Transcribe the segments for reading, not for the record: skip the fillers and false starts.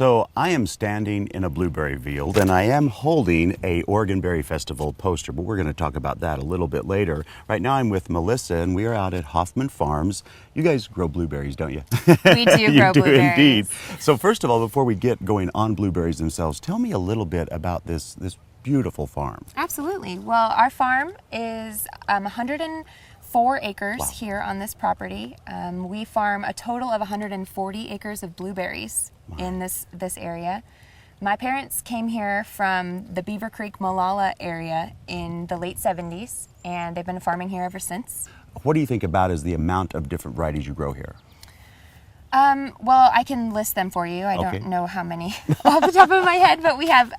So I am standing in a blueberry field and I am holding a Oregon Berry Festival poster, but we're going to talk about that a little bit later. Right now I'm with Melissa and we are out at Hoffman Farms. You guys grow blueberries, don't you? We do grow You do blueberries. indeed. So first of all, before we get going on blueberries themselves, tell me a little bit about this beautiful farm. Absolutely. Well, our farm is 104 acres here on this property. We farm a total of 140 acres of blueberries in this area. My parents came here from the Beaver Creek, Molalla area in the late 70s, and they've been farming here ever since. What do you think about is the amount of different varieties you grow here? Well, I can list them for you. I don't know how many off the top of my head, but we have,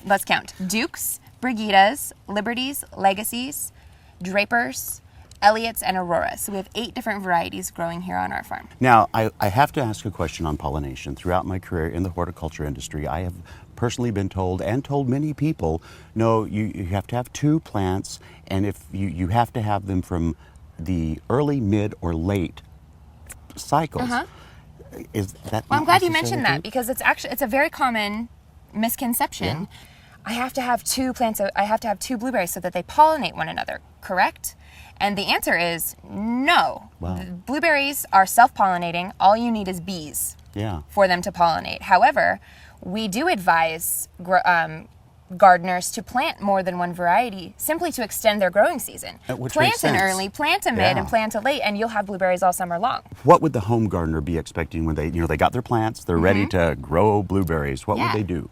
let's count, Dukes, Brigidas, Liberties, Legacies, Drapers, Elliots, and Auroras. So we have 8 different varieties growing here on our farm. Now, I have to ask a question on pollination. Throughout my career in the horticulture industry, I have personally been told, and told many people, no, you have to have 2 plants, and if you have to have them from the early, mid, or late cycles. Is that well, I'm glad you mentioned that because it's a very common misconception. Yeah. I have to have 2 plants, I have to have 2 blueberries so that they pollinate one another, correct? And the answer is no. Wow. Blueberries are self-pollinating. All you need is bees for them to pollinate. However, we do advise gardeners to plant more than one variety simply to extend their growing season. Plant an early, plant a mid, and plant a late, and you'll have blueberries all summer long. What would the home gardener be expecting when they got their plants, they're ready to grow blueberries? What would they do?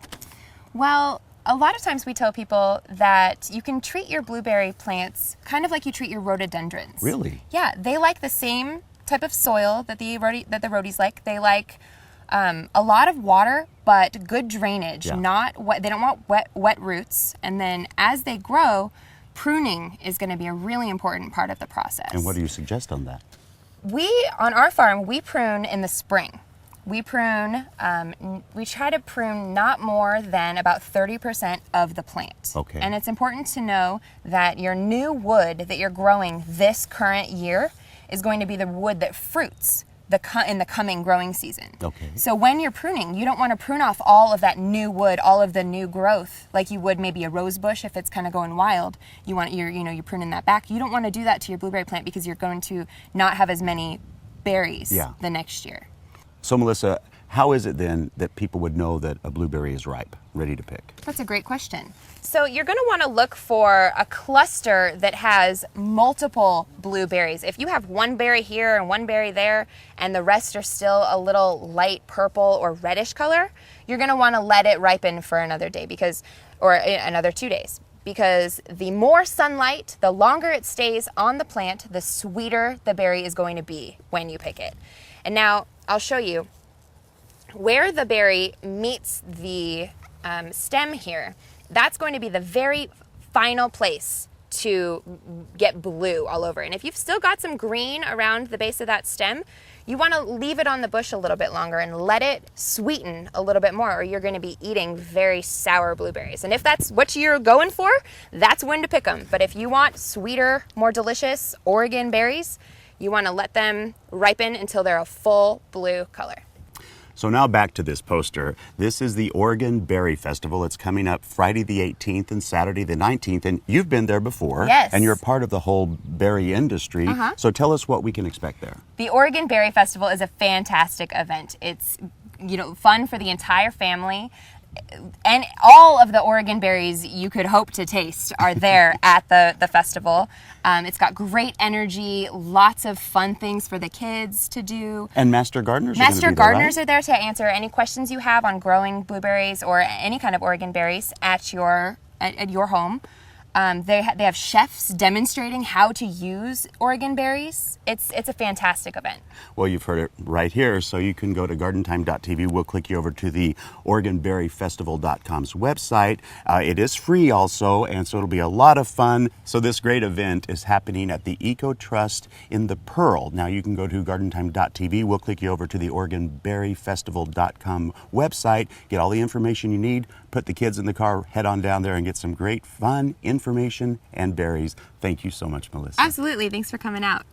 Well, a lot of times we tell people that you can treat your blueberry plants kind of like you treat your rhododendrons. Really? Yeah, they like the same type of soil that the rhodies like. They like a lot of water, but good drainage. Not wet. They don't want wet roots. And then as they grow, pruning is going to be a really important part of the process. And what do you suggest on that? On our farm, we prune in the spring. We prune, we try to prune not more than about 30% of the plant. Okay. And it's important to know that your new wood that you're growing this current year is going to be the wood that fruits in the coming growing season. Okay. So when you're pruning, you don't want to prune off all of that new wood, all of the new growth, like you would maybe a rose bush if it's kind of going wild. You're pruning that back. You don't want to do that to your blueberry plant because you're going to not have as many berries the next year. So Melissa, how is it then that people would know that a blueberry is ripe, ready to pick? That's a great question. So you're going to want to look for a cluster that has multiple blueberries. If you have one berry here and one berry there, and the rest are still a little light purple or reddish color, you're going to want to let it ripen for another day or another 2 days. Because the more sunlight, the longer it stays on the plant, the sweeter the berry is going to be when you pick it. And now I'll show you where the berry meets the stem here. That's going to be the very final place to get blue all over. And if you've still got some green around the base of that stem, you want to leave it on the bush a little bit longer and let it sweeten a little bit more, or you're going to be eating very sour blueberries. And if that's what you're going for, that's when to pick them. But if you want sweeter, more delicious Oregon berries, you want to let them ripen until they're a full blue color. So now back to this poster. This is the Oregon Berry Festival. It's coming up Friday the 18th and Saturday the 19th. And you've been there before. Yes. And you're part of the whole berry industry. So tell us what we can expect there. The Oregon Berry Festival is a fantastic event. It's fun for the entire family. And all of the Oregon berries you could hope to taste are there at the festival. It's got great energy, lots of fun things for the kids to do. And master gardeners are there to answer any questions you have on growing blueberries or any kind of Oregon berries at your home. They have chefs demonstrating how to use Oregon berries. It's a fantastic event. Well, you've heard it right here, so you can go to gardentime.tv. We'll click you over to the OregonBerryFestival.com's website. It is free also, and so it'll be a lot of fun. So this great event is happening at the Eco Trust in the Pearl. Now you can go to gardentime.tv. We'll click you over to the OregonBerryFestival.com website, get all the information you need, put the kids in the car, head on down there and get some great fun information and berries. Thank you so much, Melissa. Absolutely. Thanks for coming out.